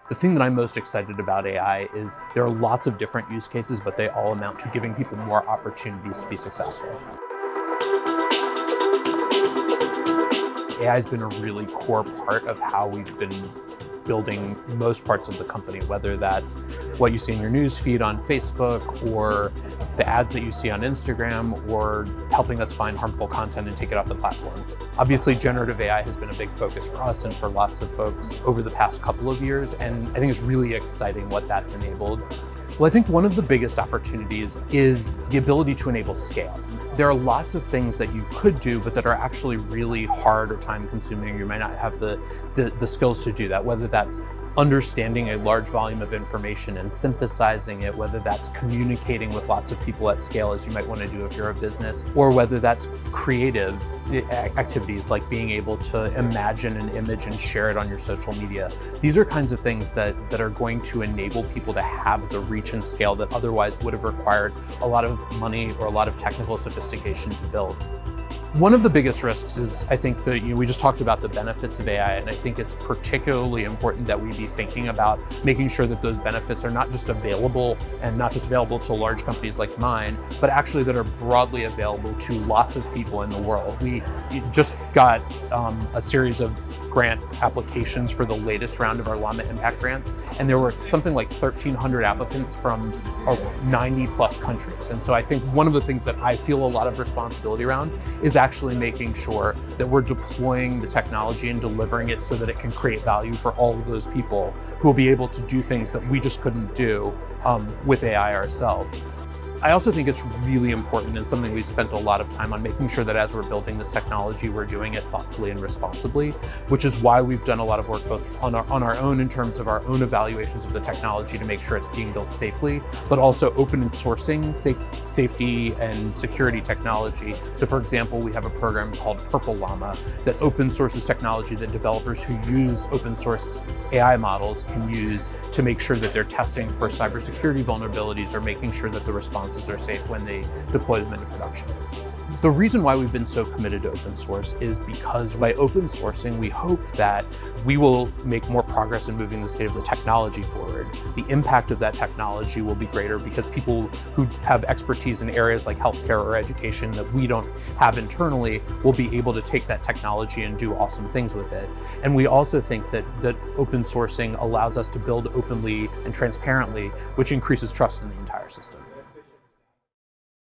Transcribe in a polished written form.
The thing that I'm most excited about AI is there are lots of different use cases, but they all amount to giving people more opportunities to be successful. AI has been a really core part of how we've been building most parts of the company, whether that's what you see in your news feed on Facebook or the ads that you see on Instagram or helping us find harmful content and take it off the platform. Obviously, generative AI has been a big focus for us and for lots of folks over the past couple of years, and I think it's really exciting what that's enabled. Well, I think one of the biggest opportunities is the ability to enable scale. There are lots of things that you could do, but that are actually really hard or time consuming. You might not have the skills to do that, whether that's understanding a large volume of information and synthesizing it, whether that's communicating with lots of people at scale, as you might want to do if you're a business, or whether that's creative activities like being able to imagine an image and share it on your social media. These are kinds of things that are going to enable people to have the reach and scale that otherwise would have required a lot of money or a lot of technical sophistication to build. One of the biggest risks is, I think, that we just talked about the benefits of AI, and I think it's particularly important that we be thinking about making sure that those benefits are not just available and not just available to large companies like mine, but actually that are broadly available to lots of people in the world. We just got a series of grant applications for the latest round of our Llama Impact grants, and there were something like 1,300 applicants from 90 plus countries. And so I think one of the things that I feel a lot of responsibility around is actually making sure that we're deploying the technology and delivering it so that it can create value for all of those people who will be able to do things that we just couldn't do with AI ourselves. I also think it's really important and something we've spent a lot of time on making sure that as we're building this technology, we're doing it thoughtfully and responsibly, which is why we've done a lot of work both on our own in terms of our own evaluations of the technology to make sure it's being built safely, but also open sourcing safety and security technology. So for example, we have a program called Purple Llama that open sources technology that developers who use open source AI models can use to make sure that they're testing for cybersecurity vulnerabilities or making sure that the responses are safe when they deploy them into production. The reason why we've been so committed to open source is because by open sourcing, we hope that we will make more progress in moving the state of the technology forward. The impact of that technology will be greater because people who have expertise in areas like healthcare or education that we don't have internally will be able to take that technology and do awesome things with it. And we also think that open sourcing allows us to build openly and transparently, which increases trust in the entire system.